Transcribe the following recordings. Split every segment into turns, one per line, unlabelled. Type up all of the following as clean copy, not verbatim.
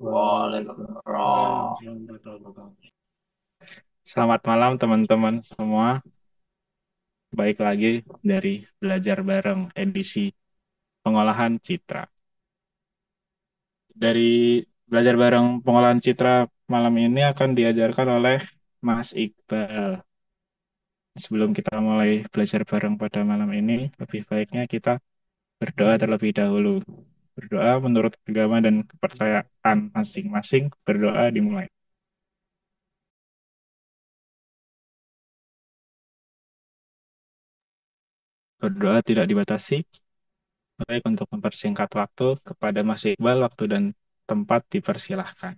Waalaikumsalam. Selamat malam teman-teman semua. Baik lagi dari Belajar Bareng edisi pengolahan citra. Dari Belajar Bareng pengolahan citra malam ini akan diajarkan oleh Mas Iqbal. Sebelum kita mulai belajar bareng pada malam ini, lebih baiknya kita berdoa terlebih dahulu. Berdoa menurut agama dan kepercayaan masing-masing. Berdoa dimulai. Berdoa tidak dibatasi. Baik, untuk mempersingkat waktu, kepada Mas Iqbal, waktu dan tempat dipersilahkan.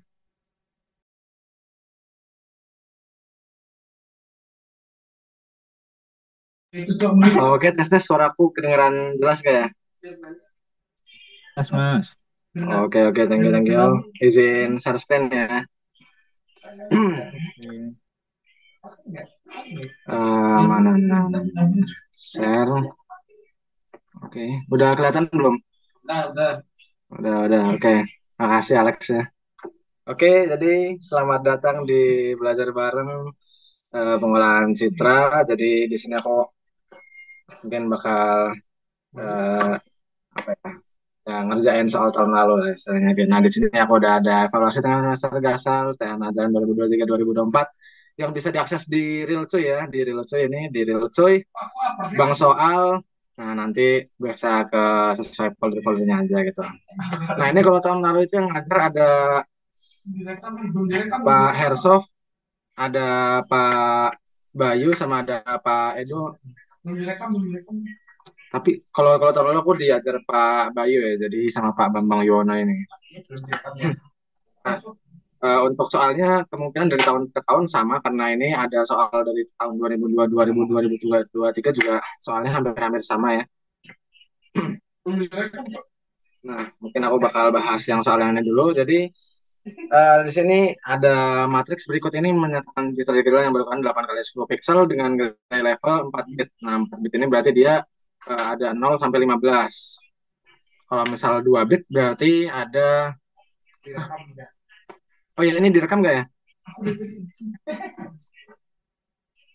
Oke, tes suaraku kedengaran jelas kayak.
Mas.
Oke, thank you. Izin share screen ya. Mana? Share. Oke, udah kelihatan belum? Udah. Oke. Makasih Alex ya. Oke, jadi selamat datang di belajar bareng pengolahan citra. Jadi di sini aku mungkin bakal eh, apa ya, ngerjain soal tahun lalu lah istilahnya. Nah, di sini aku udah ada evaluasi tengah semester Gasal THN Ajaran 2023-2024 yang bisa diakses di Real Cuy ya, di Real Cuy ini, di Real Cuy. Bang soal, nah nanti biasa ke sesuai folder-foldernya aja gitu. Nah, ini kalau tahun lalu itu yang ngajar ada Pak Hersof, ada Pak Bayu, sama ada Pak Edo. Tapi kalau kalau tahun lalu aku diajar Pak Bayu ya, jadi sama Pak Bambang Yuwono ini. Nah, untuk soalnya kemungkinan dari tahun ke tahun sama karena ini ada soal dari tahun 2002, 2023 juga soalnya hampir-hampir sama ya. Nah, mungkin aku bakal bahas yang soal yang ini dulu. Jadi di sini ada matriks berikut ini menyatakan digital digital yang berukuran 8 kali 10 pixel dengan gray level 4 bit. Nah, 4 bit ini berarti dia ada 0 sampai 15. Kalau misal 2 bit berarti ada. Oh ya, ini direkam nggak ya?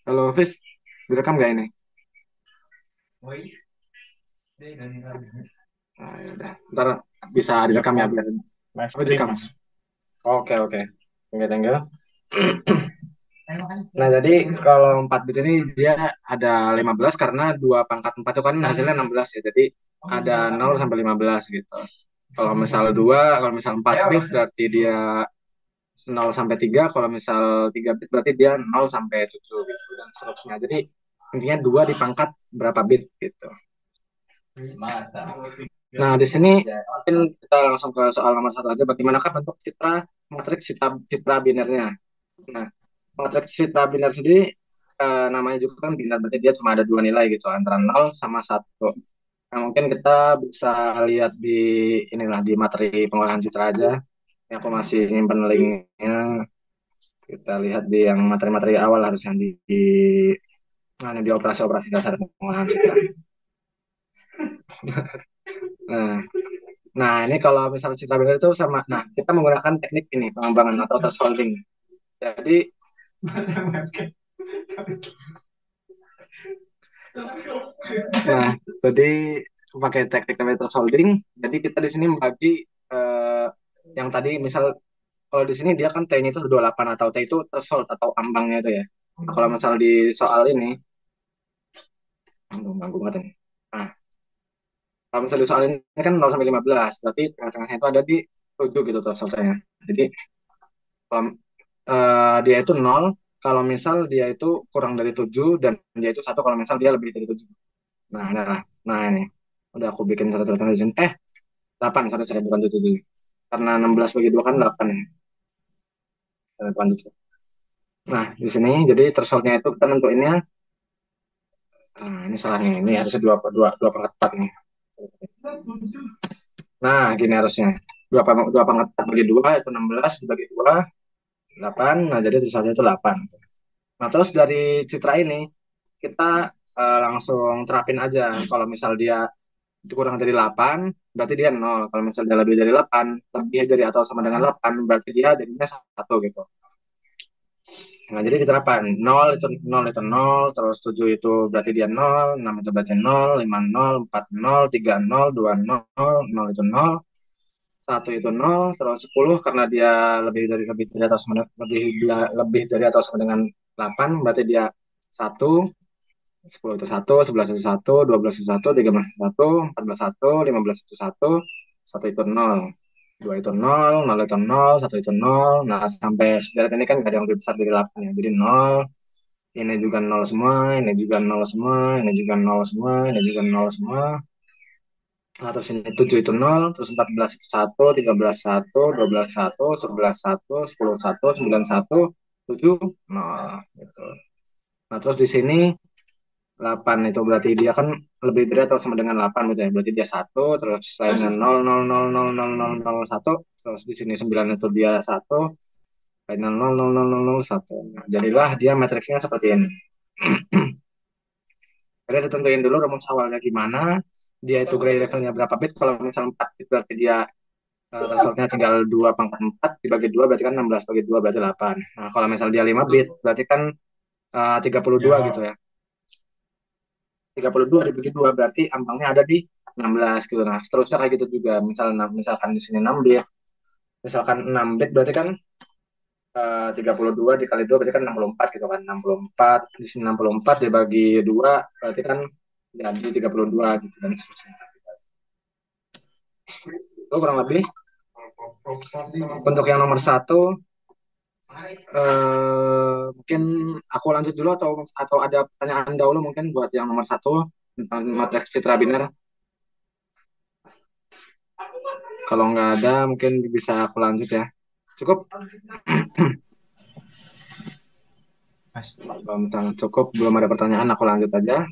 Halo, Fis. Direkam nggak ini? Nah, ya udah. Ntar bisa
Ya,
direkam ya
Mas.
biar.
Live
Oh,
stream,
direkam.
Mas.
Oke. Oke, thank you. Nah, jadi kalau 4 bit ini dia ada 15 karena 2 pangkat 4 itu kan hasilnya 16 ya. Jadi ada 0 sampai 15 gitu. Kalau misal 2, kalau misal 4 bit berarti dia 0 sampai 3, kalau misal 3 bit berarti dia 0 sampai 7 gitu dan seterusnya. Jadi intinya 2 dipangkat berapa bit gitu. Nah, di sini mungkin kita langsung ke soal nomor satu aja. Bagaimanakah bentuk citra matriks citra binernya? Nah, matriks citra biner sendiri namanya juga kan biner, berarti dia cuma ada dua nilai gitu antara 0 sama 1. Nah, mungkin kita bisa lihat di inilah di materi pengolahan citra aja. Ini aku masih nyimpen linknya. Kita lihat di yang materi-materi awal harus yang mana di operasi-operasi dasar pengolahan citra. Nah, nah ini kalau misalnya citra biner itu sama. Nah, kita menggunakan teknik ini pengembangan atau thresholding. Jadi, nah, jadi pakai teknik metal holding. Jadi kita di sini membagi eh, yang tadi misal kalau di sini dia kan T-nya itu 28 atau T itu threshold atau ambangnya itu ya. Nah, kalau misal di soal ini, ganggu banget ini. Nah, kalau misal di soal ini kan 0 sampai 15, berarti tengah-tengahnya itu ada di 7 gitu thresholdnya. Jadi kalau dia itu 0 kalau misal dia itu kurang dari 7 dan dia itu 1 kalau misal dia lebih dari 7. Nah, ini lah. Nah, ini. Udah aku bikin satu catatan di sini. 8 satu cara bukan 7. Karena 16 bagi 2 kan 8 ya. Bukan 7. Nah, di sini jadi thresholdnya itu kita nentuinnya. Nah, ini salahnya. Ini harusnya dua pangkat 4 nih. Nah, gini harusnya. Dua pangkat 4 bagi 2 itu 16 dibagi 2 8. Nah, jadi thresholdnya itu 8. Nah, terus dari citra ini kita langsung terapin aja. Kalau misal dia dikurang dari 8 berarti dia 0. Kalau misalnya dia lebih dari 8, lebih dari atau sama dengan 8 berarti dia jadinya 1 gitu. Nah, jadi diterapkan 0 itu 0, terus 7 itu berarti dia 0, 6 itu berarti 0, 5 0, 4 0, 3 0, 2 0, 0 itu 0, 1 itu 0, terus 10 karena dia lebih dari atau sama lebih dari atau sama dengan 8 berarti dia 1, 10 itu 1, 11 itu 1, 12 itu 1, 13 itu 1, 14 1, 15 itu 1, 1 itu 0. 2 itu 0, 0 itu 0, 1 itu 0. Nah, sampai sederet ini kan nggak ada yang lebih besar dari 8 ya. Jadi 0, ini juga 0 semua, ini juga 0 semua, ini juga 0 semua, ini juga 0 semua. Nah, terus ini 7 itu 0, terus 14 itu 1, 13 1, 12 1, 11 1, 10 1, 9 1, 7, 0 gitu. Nah, terus di sini 8 itu berarti dia kan lebih dari atau sama dengan 8 gitu ya. Berarti dia 1, terus lainnya 0, 0, 0, 0, 0, 0, 0, 1, terus di sini 9 itu dia 1, lainnya 0, 0, 0, 0, 0, 1. Nah, jadilah dia matriksnya seperti ini. Jadi ditentuin dulu rumus awalnya gimana, dia itu gray levelnya berapa bit. Kalau misal 4 bit berarti dia resultnya tinggal 2 pangkat 4 dibagi 2 berarti kan 16 bagi 2 berarti 8. Nah, kalau misal dia 5 bit berarti kan 32 gitu ya. 32 dibagi 2 berarti ambangnya ada di 16 gitu. Nah, seterusnya kayak gitu juga. Misalkan di sini 6 bit. Misalkan 6 bit berarti kan 32 dikali 2 berarti kan 64 gitu kan. 64 di sini 64 dibagi 2 berarti kan jadi 32 gitu dan seterusnya. Itu kurang lebih untuk yang nomor satu mungkin aku lanjut dulu atau ada pertanyaan dahulu mungkin buat yang nomor satu tentang matriks citra biner. Kalau nggak ada mungkin bisa aku lanjut ya. Cukup? Kalau misalnya cukup belum ada pertanyaan aku lanjut aja.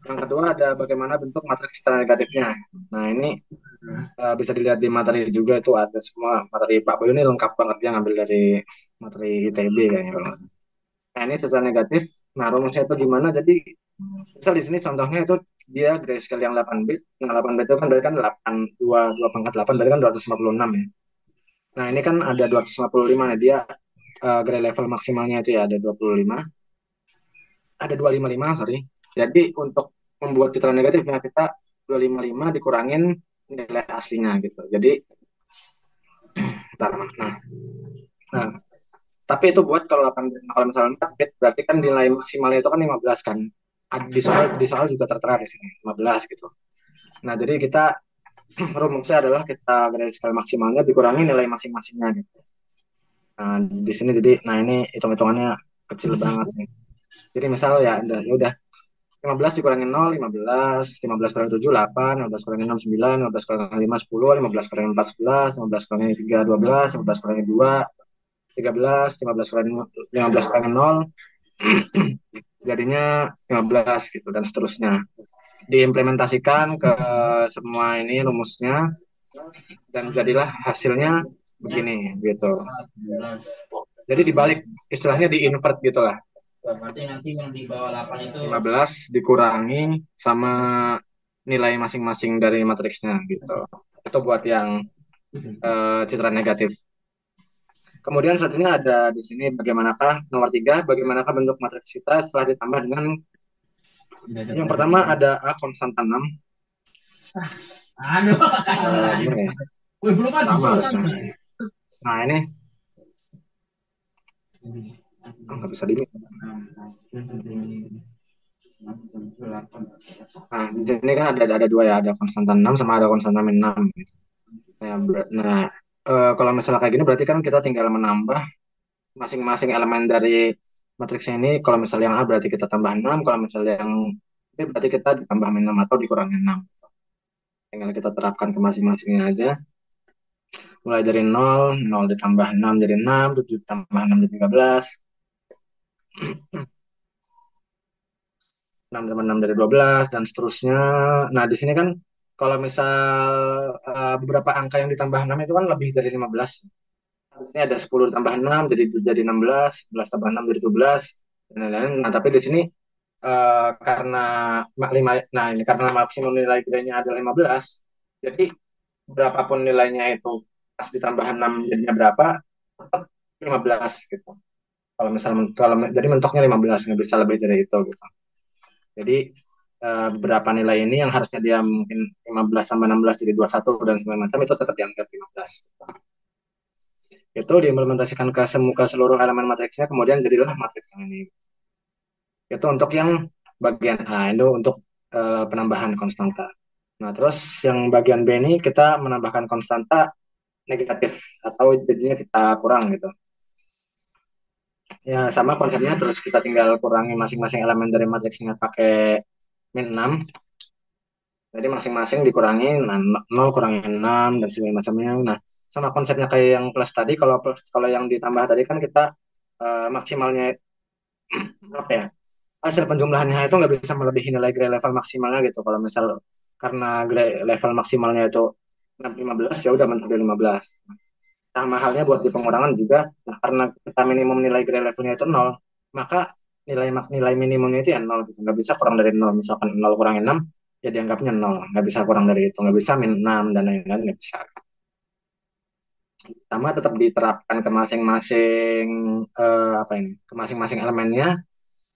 Yang kedua ada bagaimana bentuk matriks citra negatifnya. Nah ini bisa dilihat di materi juga itu ada semua materi Pak Bayu ini lengkap banget dia ngambil dari materi ITB kayaknya kalau nggak salah. Nah ini citra negatif. Nah rumusnya itu gimana? Jadi misal di sini contohnya itu dia grayscale yang 8 bit. Nah 8 bit itu kan berarti kan 8 2 pangkat 8 berarti kan 256 ya. Nah ini kan ada 255 nih dia gray level maksimalnya itu ya ada 25, ada 255 sorry. Jadi untuk membuat citra negatifnya kita 255 dikurangin nilai aslinya gitu. Jadi bentar, nah, tapi itu buat kalau 8 bit. Nah, kalau misalnya 4 bit berarti kan nilai maksimalnya itu kan 15 kan. Di soal juga tertera di sini 15 gitu. Nah, jadi kita rumusnya adalah kita garis skala maksimalnya dikurangi nilai masing-masingnya gitu. Nah, di sini jadi nah ini hitung-hitungannya kecil banget sih. Jadi misal ya udah 15 dikurangi 0, 15, 15 kurangi 7, 8, 15 kurangi 6, 9, 15 kurangi 5, 10, 15 kurangi 4, 11, 15 kurangi 3, 12, 15 kurangi 2, 13, 15 kurangi 15 kurangi 0, jadinya 15 gitu dan seterusnya. Diimplementasikan ke semua ini rumusnya dan jadilah hasilnya begini gitu. Jadi dibalik istilahnya di invert gitulah.
Berarti nanti yang di bawah 8 itu
15 dikurangi sama nilai masing-masing dari matriksnya gitu. Itu buat yang citra negatif. Kemudian selanjutnya ada di sini bagaimanakah nomor 3, bagaimanakah bentuk matriks kita setelah ditambah dengan yang pertama ada A konstanta 6.
Aduh,
Bener ya?
wih, belum mati,
Sama
Cos.
harusnya. Nah ini nggak bisa di. Nah, di sini kan ada dua ya, ada konstanta 6 sama ada konstanta min 6 gitu. Nah, kalau misalnya kayak gini berarti kan kita tinggal menambah masing-masing elemen dari matriksnya ini. Kalau misalnya yang A berarti kita tambah 6, kalau misalnya yang B berarti kita ditambah min 6 atau dikurangi 6. Tinggal kita terapkan ke masing-masingnya aja. Mulai dari 0, 0 ditambah 6 jadi 6, 7 ditambah 6 jadi 13, 6 tambah 6 dari 12 dan seterusnya. Nah, di sini kan kalau misal beberapa angka yang ditambah 6 itu kan lebih dari 15. Di sini ada 10 ditambah 6 jadi 16, 11 tambah 6 jadi 17 dan lain-lain. Nah, tapi di sini karena nah ini karena maksimum nilai grade-nya ada 15, jadi berapapun nilainya itu pas ditambah 6 jadinya berapa, tetap 15 gitu. Kalau jadi mentoknya 15, nggak bisa lebih dari itu gitu. Jadi beberapa nilai ini yang harusnya dia mungkin 15 sama 16 jadi 21 dan segala macam itu tetap dianggap 15. Itu diimplementasikan ke seluruh elemen matriksnya, kemudian jadilah matriks yang ini. Itu untuk yang bagian A, itu untuk penambahan konstanta. Nah, terus yang bagian B ini kita menambahkan konstanta negatif atau jadinya kita kurang gitu. Ya, sama konsepnya, terus kita tinggal kurangi masing-masing elemen dari matriksnya pakai min 6. Jadi masing-masing dikurangi, nah, 0 kurangi 6 dan segala macamnya. Nah, sama konsepnya kayak yang plus tadi, kalau yang ditambah tadi kan kita maksimalnya apa ya? Hasil penjumlahannya itu nggak bisa melebihi nilai grade level maksimalnya gitu. Kalau misal karena grade level maksimalnya itu 15, ya udah mentok di 15. Sama halnya buat di pengurangan juga, nah, karena kita minimum nilai grade levelnya itu 0, maka nilai minimumnya itu ya 0 gitu. Nggak bisa kurang dari 0. Misalkan 0 kurangi 6, ya dianggapnya 0. Nggak bisa kurang dari itu. Nggak bisa min 6 dan lain-lain, nggak bisa. Sama tetap diterapkan ke masing-masing apa ini, ke masing-masing elemennya.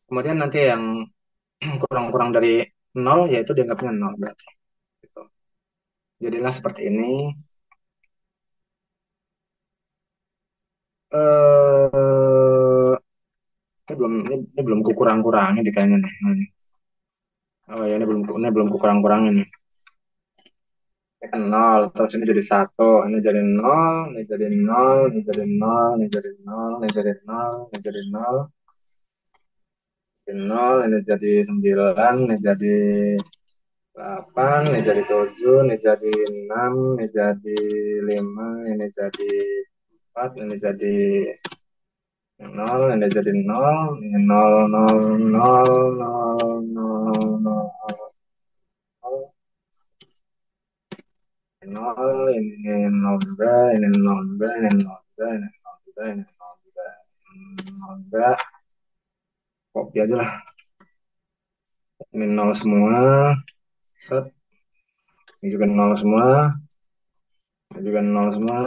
Kemudian nanti yang kurang-kurang dari 0, yaitu dianggapnya 0 berarti. Gitu. Jadilah seperti ini. Eh ini belum kukurang-kurangi deh kayaknya nih. Oh ya, ini belum kukurang-kurangin nih. Ini kan 0, terus ini jadi 1, ini jadi 0, ini jadi 0, ini jadi 0, ini jadi 0, ini jadi 0, ini jadi 0, ini 0, ini jadi 9, ini jadi 8, ini jadi 7, ini jadi 6, ini jadi 5, ini jadi 4, ini jadi 0, ini jadi 0, ini 0, 0, 0, 0, 0, 0, nol, ini nol juga, ini nol juga, ini nol juga, ini nol juga, ini nol juga, nol juga, copy aja lah. Ini nol semua, set, ini juga nol semua, ini juga nol semua.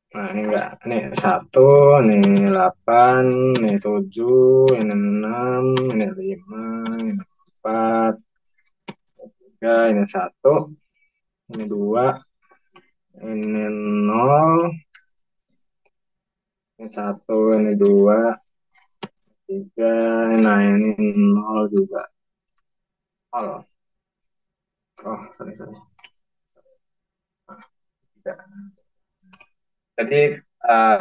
Nah, ini enggak, ini satu, ini 8, ini 7, ini 6, ini 5, ini 4, tiga, ini satu, ini 2, ini nol, ini satu, ini 2, 3, nah ini nol juga. Nol. Oh, sorry, sorry. Tidak. Jadi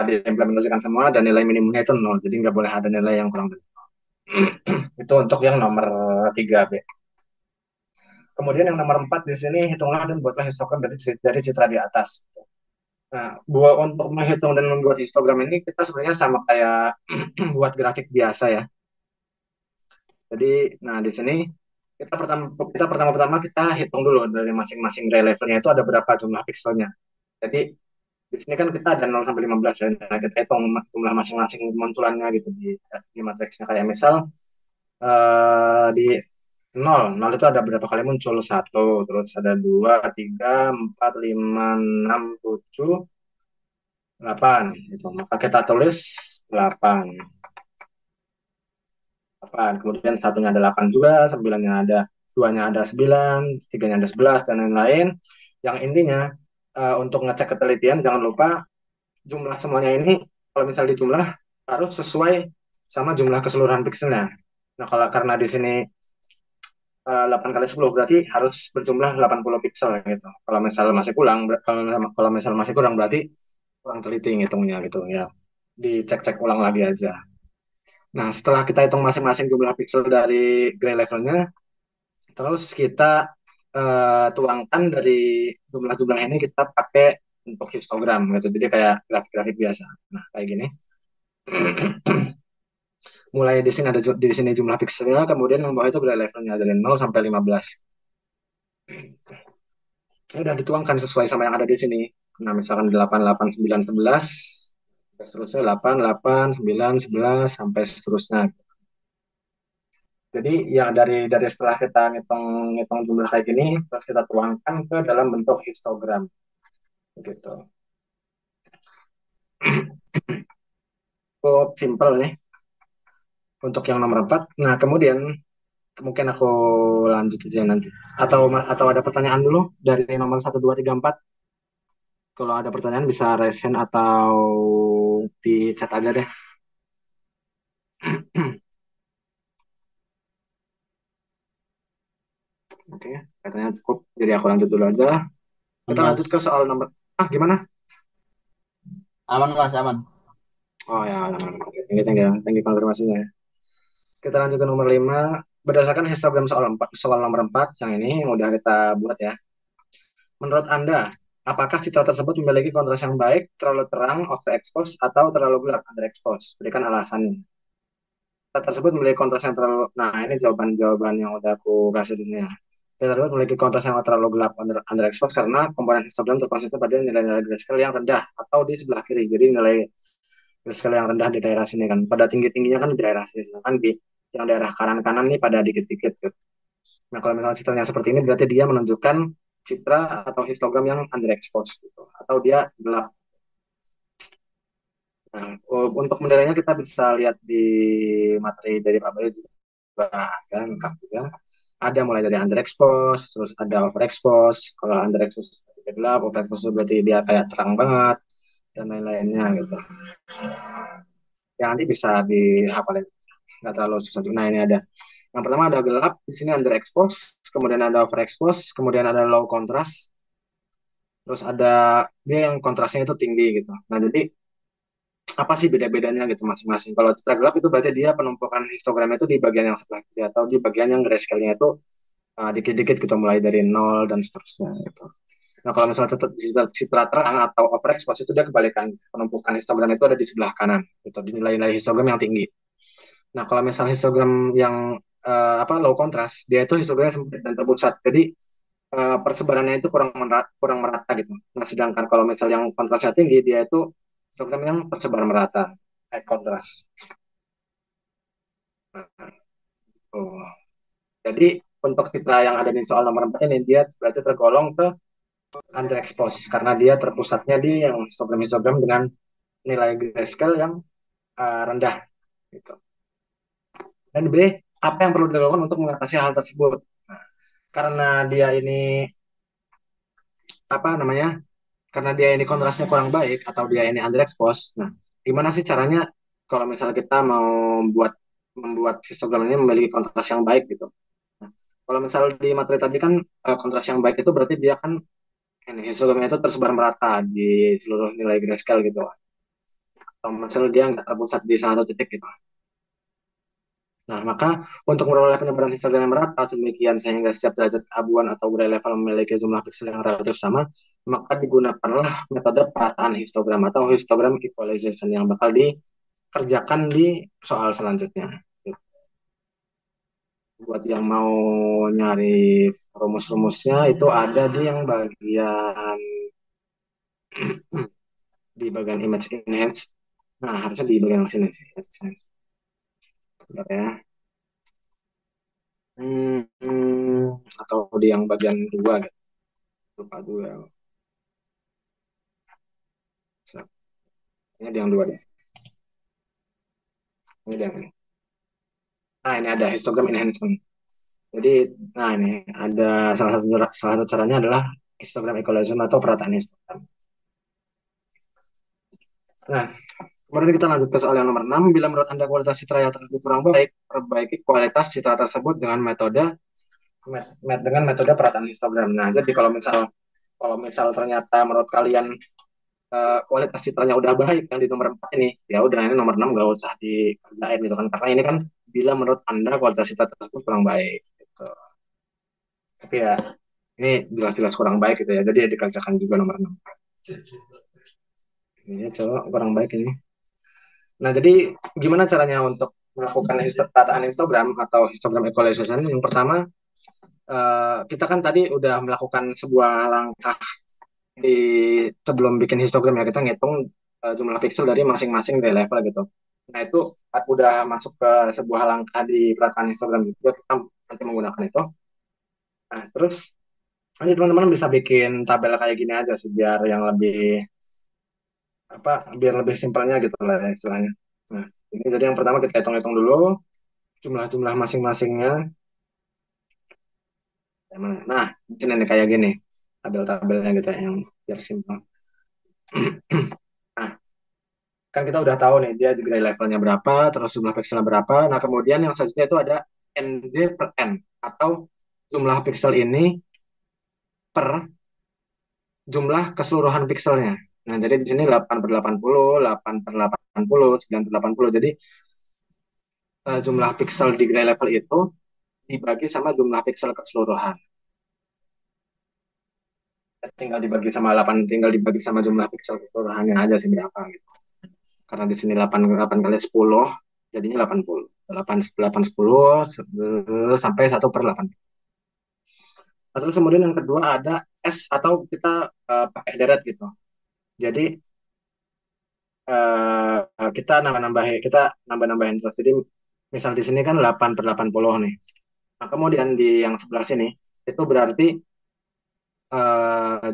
diimplementasikan semua dan nilai minimumnya itu nol. Jadi nggak boleh ada nilai yang kurang dari nol. Itu untuk yang nomor 3 B. Kemudian yang nomor 4 di sini, hitunglah dan buatlah histogram dari citra di atas. Nah, untuk menghitung dan membuat histogram ini kita sebenarnya sama kayak buat grafik biasa ya. Jadi, nah di sini kita pertama-tama kita hitung dulu dari masing-masing ray levelnya itu ada berapa jumlah pixelnya. Jadi di sini kan kita ada 0 sampai 15 ya. Nah, kita hitung jumlah masing-masing munculannya gitu di matriksnya, kayak misal di 0 itu ada berapa kali muncul? Satu, terus ada 2, 3, 4, 5, 6, 7, 8 gitu. Maka kita tulis 8. 8. Kemudian satunya ada 8 juga, 9-nya ada, 2-nya ada 9, 3-nya ada 11 dan lain-lain. Yang intinya untuk ngecek ketelitian jangan lupa jumlah semuanya ini kalau misal dijumlah harus sesuai sama jumlah keseluruhan pixelnya. Nah, karena di sini 8 kali 10 berarti harus berjumlah 80 pixel gitu. Kalau misal masih kurang berarti kurang teliti ngitungnya gitu ya. Dicek-cek ulang lagi aja. Nah, setelah kita hitung masing-masing jumlah pixel dari gray levelnya, terus kita tuangkan dari jumlah-jumlah ini kita pakai untuk histogram gitu. Jadi kayak grafik-grafik biasa. Nah, kayak gini. Mulai di sini di sini jumlah pixelnya, kemudian yang bawah itu grade levelnya dari 0 sampai 15. Ini udah dituangkan sesuai sama yang ada di sini. Nah, misalkan 8, 8, 9, 11, sampai seterusnya 8, 8, 9, 11, sampai seterusnya. Jadi ya dari setelah kita ngitung ngitung jumlah kayak gini, terus kita tuangkan ke dalam bentuk histogram gitu. Cukup simple nih untuk yang nomor 4. Nah, kemudian mungkin aku lanjut aja nanti. Atau ada pertanyaan dulu dari nomor 1, 2, 3, 4. Kalau ada pertanyaan bisa raise hand atau di chat aja deh. Oke, katanya cukup. Jadi aku lanjut dulu aja. Kita lanjut
Mas.
ke soal nomor. Gimana?
Aman Mas, aman.
Oh ya, aman. Oke, thank you konfirmasinya. Kita lanjut ke nomor 5. Berdasarkan histogram soal nomor 4 yang ini yang udah kita buat ya. Menurut Anda, apakah citra tersebut memiliki kontras yang baik, terlalu terang, overexpose, atau terlalu gelap, underexpose? Berikan alasannya. Citra tersebut memiliki kontras yang terlalu... Nah, ini jawaban-jawaban yang udah aku kasih di sini ya. Citra tersebut memiliki kontras yang terlalu gelap, underexpose, karena komponen histogram terkonsisten pada nilai-nilai grayscale yang rendah atau di sebelah kiri. Jadi nilai grayscale yang rendah di daerah sini kan. Pada tinggi-tingginya kan di daerah sini. Sedangkan di yang daerah kanan-kanan nih pada dikit-dikit gitu. Nah, kalau misalnya citranya seperti ini berarti dia menunjukkan citra atau histogram yang underexposed gitu. Atau dia gelap. Nah, untuk menilainya kita bisa lihat di materi dari Pak Bayu juga ada lengkap juga. Ada mulai dari underexposed, terus ada overexposed. Kalau underexposed berarti gelap, overexposed berarti dia kayak terang banget dan lain-lainnya gitu. Yang nanti bisa dihafalin, nggak terlalu susah. Nah, ini ada. Yang pertama ada gelap, di sini underexposed, kemudian ada overexposed, kemudian ada low contrast, terus ada dia yang kontrasnya itu tinggi gitu. Nah, jadi apa sih beda-bedanya gitu masing-masing. Kalau citra gelap itu berarti dia penumpukan histogram itu di bagian yang sebelah kiri atau di bagian yang grayscale-nya itu dikit-dikit gitu mulai dari nol dan seterusnya gitu. Nah, kalau misalnya citra terang atau overexposed itu dia kebalikan. Penumpukan histogram itu ada di sebelah kanan gitu, di nilai-nilai histogram yang tinggi. Nah, kalau misalnya histogram yang low contrast, dia itu histogramnya sempit dan terpusat. Jadi persebarannya itu kurang merata gitu. Nah, sedangkan kalau misal yang kontrasnya tinggi, dia itu histogram yang tersebar merata, high contrast. Nah, oh. Jadi untuk citra yang ada di soal nomor 4 ini, dia berarti tergolong ke underexposed karena dia terpusatnya di yang histogram-histogram dengan nilai grayscale yang rendah gitu. Dan B, apa yang perlu dilakukan untuk mengatasi hal tersebut? Nah, karena dia ini apa namanya? Karena dia ini kontrasnya kurang baik atau dia ini underexposed. Nah, gimana sih caranya kalau misalnya kita mau membuat histogram ini memiliki kontras yang baik gitu? Nah, kalau misal di materi tadi kan kontras yang baik itu berarti dia kan ini histogramnya itu tersebar merata di seluruh nilai grayscale gitu. Atau misalnya dia nggak terpusat di salah satu titik gitu. Nah, maka untuk memperoleh penyebaran histogram yang merata sedemikian sehingga setiap derajat keabuan atau gray level memiliki jumlah piksel yang relatif sama, maka digunakanlah metode perataan histogram atau histogram equalization yang bakal dikerjakan di soal selanjutnya. Buat yang mau nyari rumus-rumusnya itu ada di yang bagian di bagian image enhance. Nah, harusnya di bagian sini sih. Bentar ya. Atau di yang bagian dua deh. Lupa dua. Ini ada yang dua deh. Ini ada yang ini. Nah, ini ada histogram enhancement. Jadi, nah ini ada salah satu caranya adalah histogram equalization atau perataan histogram. Nah, kemudian kita lanjut ke soal yang nomor 6. Bila menurut Anda kualitas citra yang tersebut kurang baik, perbaiki kualitas citra tersebut dengan metode perataan histogram. Nah, jadi kalau misal ternyata menurut kalian kualitas citranya udah baik yang di nomor 4 ini, ya udah ini nomor 6 nggak usah dikerjain gitu kan. Karena ini kan bila menurut Anda kualitas citra tersebut kurang baik gitu. Tapi ya ini jelas-jelas kurang baik gitu ya. Jadi ya dikerjakan juga nomor 6. Ini coba kurang baik ini. Nah, jadi gimana caranya untuk melakukan penataan histogram atau histogram equalization? Yang pertama, kita kan tadi udah melakukan sebuah langkah di sebelum bikin histogram ya, kita ngitung jumlah pixel dari masing-masing dari level gitu. Nah, itu udah masuk ke sebuah langkah di peratakan histogram juga, kita nanti menggunakan itu. Nah, terus nanti teman-teman bisa bikin tabel kayak gini aja sih, biar yang lebih apa, biar lebih simpelnya gitu lah ya istilahnya. Nah, ini jadi yang pertama kita hitung-hitung dulu jumlah-jumlah masing-masingnya. Yang mana? Nah, di sini nih kayak gini tabel-tabelnya gitu ya, yang biar simpel. Nah, kan kita udah tahu nih dia degree levelnya berapa, terus jumlah pixelnya berapa. Nah, kemudian yang selanjutnya itu ada ND per N, atau jumlah pixel ini per jumlah keseluruhan pixelnya. Nah, jadi di sini 8 per 80, 8 per 80, 9 per 80. Jadi jumlah pixel di gray level itu dibagi sama jumlah pixel keseluruhan. Tinggal dibagi sama 8, tinggal dibagi sama jumlah pixel keseluruhannya aja sih berapa gitu. Karena di sini 8, 8 kali 10 jadinya 80. 8, 8 10 sampai 1 per 8. Terus kemudian yang kedua ada S, atau kita pakai deret gitu. Jadi kita nambah-nambahin terus. Jadi misal di sini kan 8 per 80 nih. Nah, kemudian di yang sebelah sini itu berarti eh,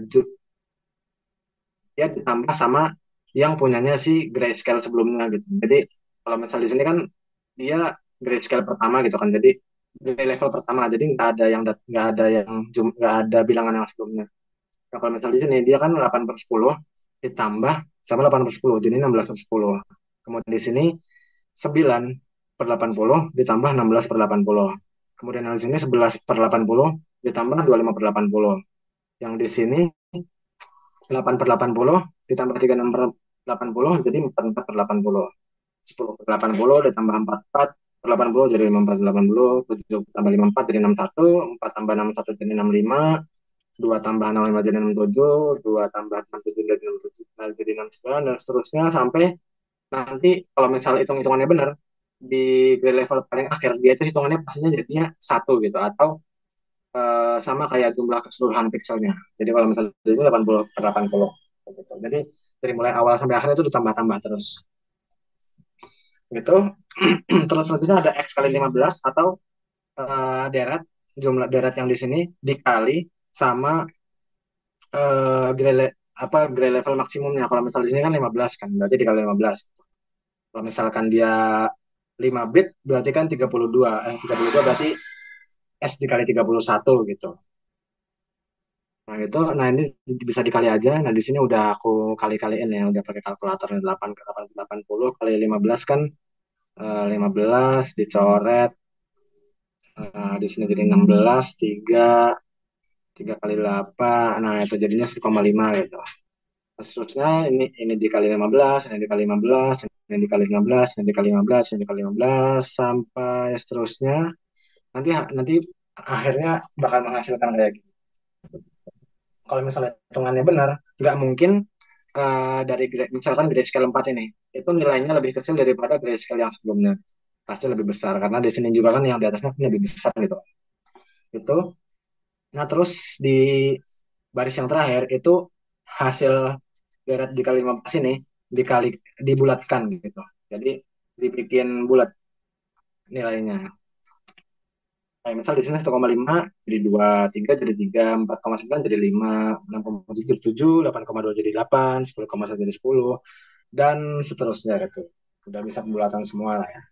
dia ditambah sama yang punyanya si grayscale sebelumnya gitu. Jadi kalau misal di sini kan dia grayscale pertama gitu kan. Jadi gray level pertama. Jadi nggak ada bilangan yang sebelumnya. Nah, kalau misal di sini dia kan 8 per 10 ditambah sama 8 per 10 jadi 16 per 10. Kemudian di sini 9 per 80 ditambah 16 per 80. Kemudian di sini 11 per 80 ditambah 25 per 80. Yang di sini 8 per 80 ditambah 36 per 80 jadi 44 per 80. 10 per 80 ditambah 44 per 80 jadi 54 per 80. 7 tambah 54 jadi 61. 4 tambah 61 jadi 65. 2 tambah 65 jadi 67. 2 tambah 67 jadi 67 jadi 69 dan seterusnya sampai nanti kalau misal hitung-hitungannya benar di grade level paling akhir dia itu hitungannya pastinya jadinya satu gitu, atau sama kayak jumlah keseluruhan pixelnya. Jadi kalau misalnya ini 80 per 80 gitu. Jadi dari mulai awal sampai akhir itu ditambah-tambah terus gitu. Terus selanjutnya ada X kali 15, atau deret, jumlah deret yang di sini dikali sama grade level maksimumnya. Kalau misalnya di sini kan 15 kan, berarti dikali 15. Kalau misalkan dia 5 bit berarti kan 32. 32 berarti S dikali 31 gitu. Nah itu, nah ini bisa dikali aja. Nah di sini udah aku kali-kaliin ya, udah pakai kalkulator 8 ke 80 kali 15 kan 15 dicoret. Di sini jadi 16, 3 kali 8. Nah itu jadinya 1,5 gitu. Terus terusnya ini dikali 15, ini dikali 15, ini dikali 15, ini dikali 15, ini dikali 15 sampai seterusnya. Nanti nanti akhirnya bakal menghasilkan kayak gitu. Kalau misalnya hitungannya benar, nggak mungkin dari misalkan grayscale 4 ini, itu nilainya lebih kecil daripada grayscale yang sebelumnya. Pasti lebih besar, karena di sini juga kan yang di atasnya kan lebih besar gitu. Itu. Nah, terus di baris yang terakhir itu hasil deret dikali 15 ini dikali dibulatkan gitu. Jadi dibikin bulat nilainya. Kayak misal di sini 1,5 jadi 2, 3 jadi 3, 4,9 jadi 5, 6,7 jadi 7, 8,2 jadi 8, 10,1 jadi 10, dan seterusnya gitu. Udah bisa pembulatan semua lah ya.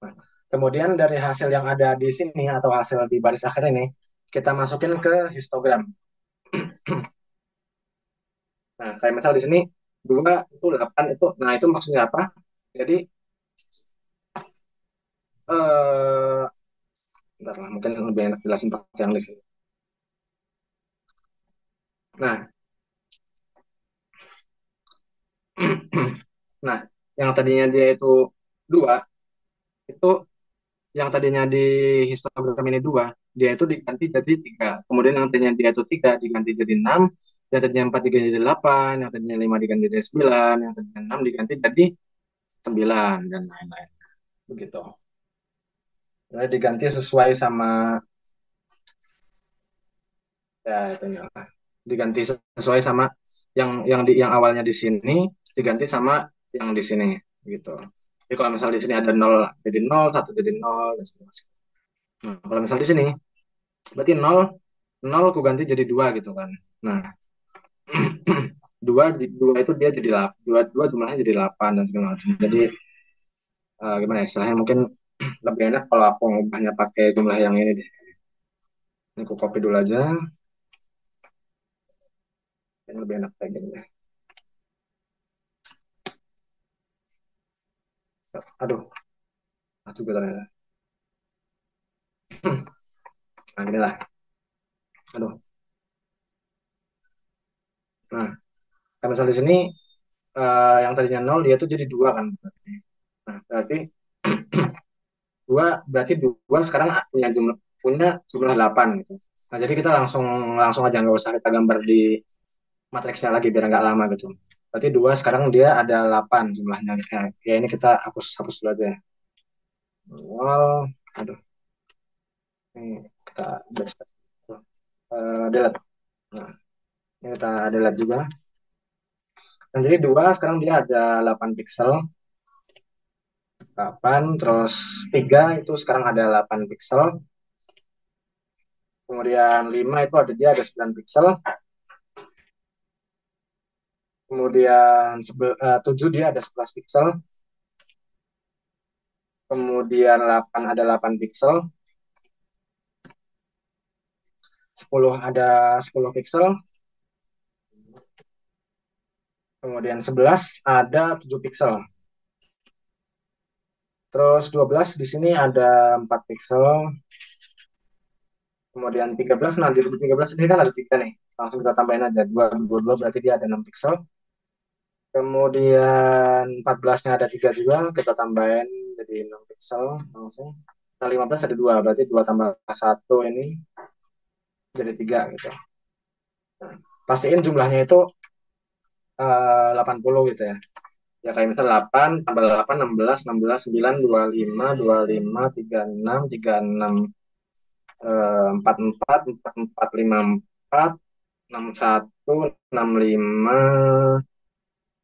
Nah, kemudian dari hasil yang ada di sini atau hasil di baris akhir ini, kita masukin ke histogram. Nah, kayak misal di sini 2 itu 8 itu, nah itu maksudnya apa? Jadi, eh, bentar lah, mungkin lebih enak jelasin pakai yang di sini. Nah, nah, yang tadinya dia itu 2 itu yang tadinya di histogram ini 2 dia itu diganti jadi 3. Kemudian yang tadinya dia itu 3 diganti jadi 6, yang tadinya 4 diganti jadi 8, yang tadinya 5 diganti jadi 9, yang tadinya 6 diganti jadi 9, dan lain-lain. Begitu. Jadi diganti sesuai sama, ya itu ya. Diganti sesuai sama yang awalnya di sini diganti sama yang di sini gitu. Jadi kalau misal di sini ada 0 jadi 0, 1 jadi 0 dan segala macam. Nah, kalau misal di sini berarti 0 0 aku ganti jadi 2 gitu kan. Nah, 2 2 itu dia jadi 8, 2 2 jumlahnya jadi 8 dan segala macam. Jadi gimana ya istilahnya mungkin lebih enak kalau aku ngubahnya pakai jumlah yang ini deh. Ini aku copy dulu aja. Yang lebih enak kayak gini deh. Aduh, juga ternyata. Nah, gini lah. Aduh. Nah, kalau misal di sini yang tadinya 0 dia tuh jadi 2 kan. Nah, berarti 2 berarti 2 sekarang punya jumlah 8 gitu. Nah, jadi kita langsung langsung aja nggak usah kita gambar di matriksnya lagi biar nggak lama gitu. Berarti 2 sekarang dia ada 8 jumlahnya. Ya ini kita hapus hapus dulu aja. Nol, aduh, ini kita delete. Nah, ini kita delete juga. Nah, jadi 2 sekarang dia ada 8 pixel. 8 terus 3 itu sekarang ada 8 pixel. Kemudian 5 itu dia ada 9 pixel. Kemudian 7 dia ada 11 pixel. Kemudian 8 ada 8 pixel. 10 ada 10 pixel. Kemudian 11 ada 7 pixel. Terus 12 di sini ada 4 pixel. Kemudian 13, nah di 13 ini kan ada 3 nih. Langsung kita tambahin aja. 2 berarti dia ada 6 pixel. Kemudian 14-nya ada 3 juga. Kita tambahin jadi 6 pixel langsung. Nah 15 ada 2. Berarti 2 tambah 1 ini jadi 3 gitu. Nah, pastiin jumlahnya itu 80 gitu ya. Ya kayak misal 8 tambah 8, 16, 16, 9, 25, 25, 36, 36, 44, 44, 54, 61, 65,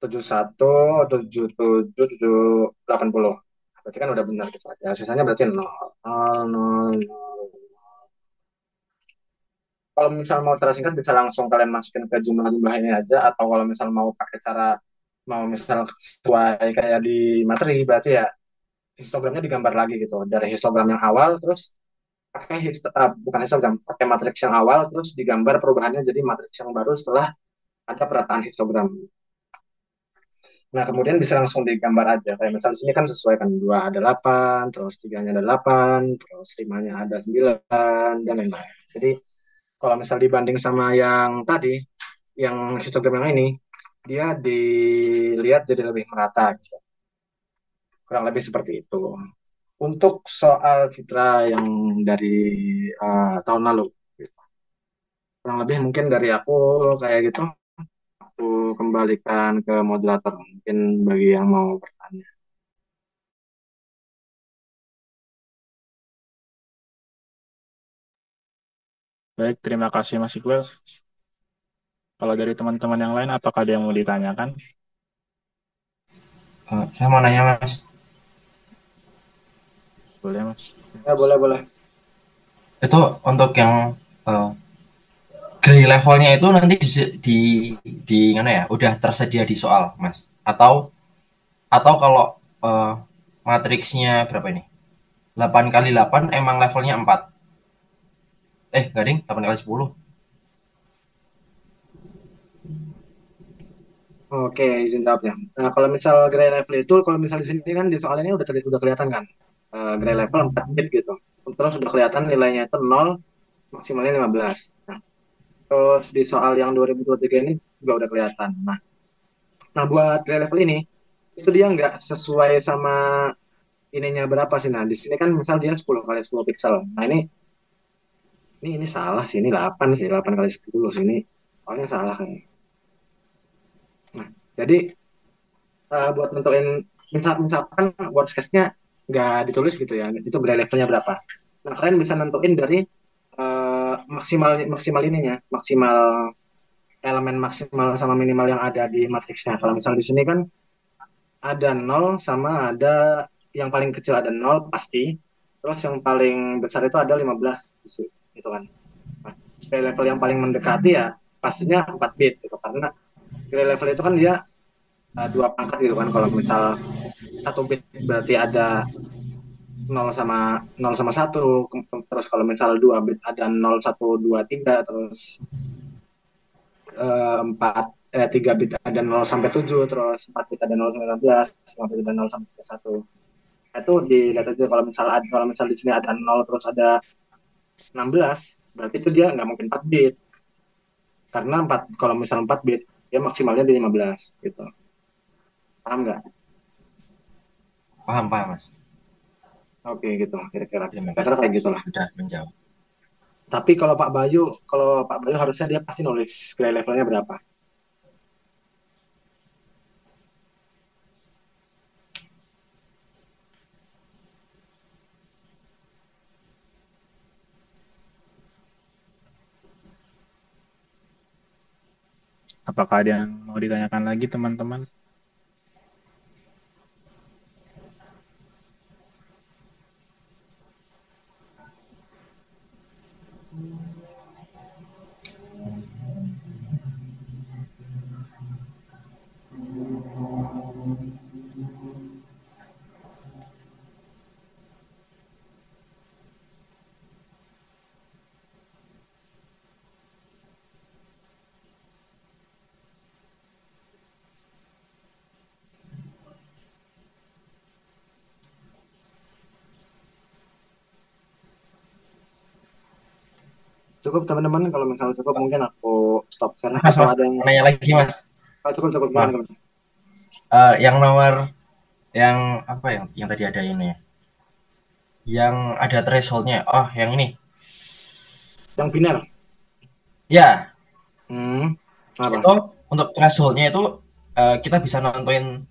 71, 77, 7, 80. Berarti kan udah benar gitu aja. Sisanya berarti 0, 0, 0, 0. Kalau misal mau cara singkat bisa langsung kalian masukin ke jumlah-jumlah ini aja, atau kalau misal mau pakai cara mau misal sesuai kayak di materi berarti ya histogramnya digambar lagi gitu dari histogram yang awal terus pakai bukan histogram pakai matriks yang awal terus digambar perubahannya jadi matriks yang baru setelah ada perataan histogram. Nah kemudian bisa langsung digambar aja kayak misal di sini kan sesuai kan 2 ada 8 terus 3-nya ada 8 terus 5-nya ada 9 dan lain-lain. Jadi kalau misal dibanding sama yang tadi yang histogram yang ini dia dilihat jadi lebih merata gitu. Kurang lebih seperti itu. Untuk soal citra yang dari tahun lalu, gitu. Kurang lebih mungkin dari aku kayak gitu, aku kembalikan ke moderator. Mungkin bagi yang mau bertanya.
Baik, terima kasih Mas Iqbal. Kalau dari teman-teman yang lain, apakah ada yang mau ditanyakan?
Saya mau nanya Mas,
Boleh, Mas.
Ya, boleh, boleh.
itu untuk yang uh, gray levelnya itu nanti di, di mana ya? Udah tersedia di soal, Mas? Atau kalau uh, matriksnya berapa ini? 8 kali 8 emang levelnya 4. Gading 8 kali 10.
Oke, izin jawabnya. Nah, kalau misal gray level itu, kalau misal di sini kan di soal ini udah kelihatan kan. Gray level 4 bit gitu. Terus udah kelihatan nilainya itu 0, maksimalnya 15. Nah, terus di soal yang 2023 ini juga udah kelihatan. Nah, buat gray level ini, itu dia nggak sesuai sama ininya berapa sih. Nah, di sini kan misal dia 10 kali 10 pixel. Nah, ini salah sih. Ini 8 sih, 8 kali 10 sih. Ini soalnya salah kayaknya. Nah, jadi buat nentuin misalkan worst case-nya nggak ditulis gitu ya. Itu gray levelnya berapa. Nah, kalian bisa nentuin dari maksimal maksimal ininya, maksimal elemen maksimal sama minimal yang ada di matriksnya. Kalau misal di sini kan ada nol sama ada yang paling kecil ada nol pasti. Terus yang paling besar itu ada 15 gitu kan. Nah, skill level yang paling mendekati ya pastinya 4 bit gitu karena skill level itu kan dia dua pangkat gitu kan. Kalau misal satu bit berarti ada nol sama satu. Terus kalau misal dua bit ada nol satu dua tiga, terus empat tiga bit ada nol sampai tujuh, terus 4 bit ada nol sampai 15, 5 bit ada nol sampai satu. Itu dilihat aja kalau misal di sini ada nol terus ada 16 berarti itu dia nggak mungkin 4 bit karena kalau misal 4 bit dia maksimalnya di 15 gitu. Paham nggak?
Paham, paham, Mas.
Oke gitu kira-kira
Terima
kira-kira
kasih
kayak gitulah.
sudah menjawab.
Tapi kalau Pak Bayu harusnya dia pasti knowledge skill levelnya berapa.
Apakah ada yang mau ditanyakan lagi teman-teman?
Cukup teman-teman, kalau misalnya cukup mungkin aku stop share
Mas,
atau
Mas,
ada yang
mau nanya lagi, Mas.
cukup cukup gimana
Wah,
gimana?
yang nomor yang apa yang tadi ada ini ya? Yang ada thresholdnya. Oh, yang ini.
Yang biner.
Ya,
Apa?
itu untuk thresholdnya itu kita bisa nentuin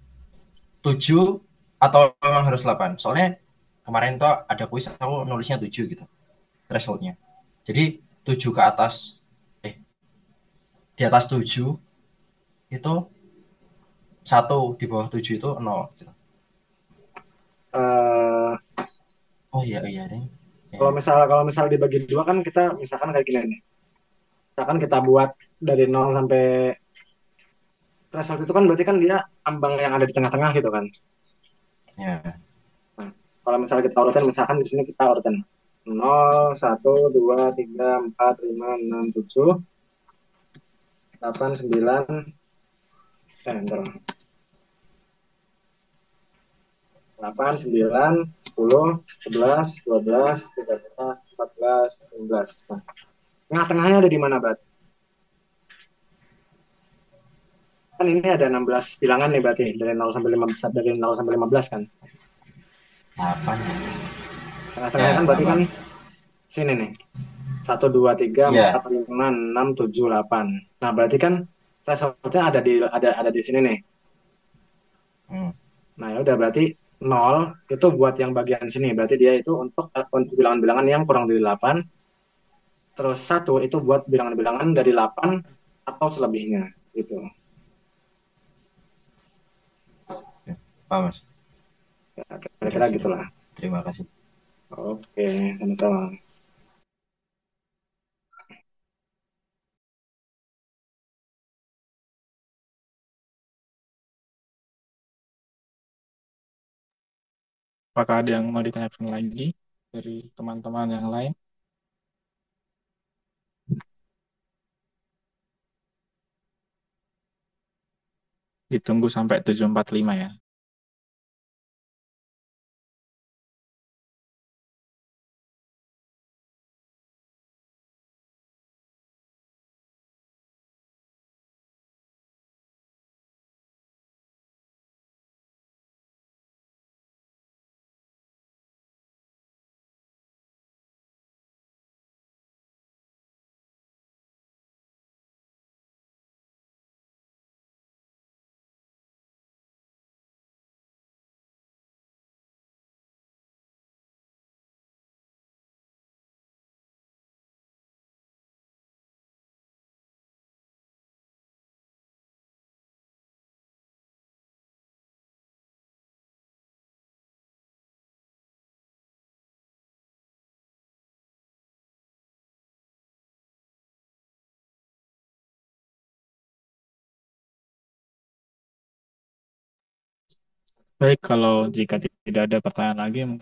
7 atau memang harus 8. Soalnya kemarin tuh ada kuis aku nulisnya 7 gitu thresholdnya. Jadi 7 ke atas eh di atas 7 itu satu, di bawah 7 itu nol gitu.
eh
Oh iya iya deh. Ya,
kalau misal dibagi dua kan kita misalkan kayak gini nih. Misalkan kita buat dari nol sampai threshold itu kan berarti kan dia ambang yang ada di tengah-tengah gitu kan.
ya.
Nah, kalau misalnya kita urutin, misalkan di sini kita urutin nol, satu, 2, 3, 4, 5, 6, 7, 8, 9, bentar. 8, 9, 10, 11, 12, 13, 14, 15. Nah, tengah-tengahnya ada di mana, berarti? Kan ini ada 16 bilangan nih berarti dari 0 sampai 15, dari 0 sampai 15 kan.
8.
Tengah-tengahnya kan
Ya,
berarti kan
8.
sini nih. Satu, 2, 3,
Iya.
4, 5, 6, 7, 8. Nah, berarti kan threshold-nya ada di sini nih.
Hmm.
Nah, ya udah berarti nol itu buat yang bagian sini. Berarti dia itu untuk bilangan-bilangan yang kurang dari 8. Terus satu itu buat bilangan-bilangan dari 8 atau selebihnya gitu.
Ya, paham, Mas.
Ya,
Sudah,
kira-kira
sudah.
gitulah.
Terima kasih.
Oke, sama-sama.
Apakah ada yang mau ditanyakan lagi dari teman-teman yang lain? Ditunggu sampai 7.45 ya. Baik, kalau jika tidak ada pertanyaan lagi,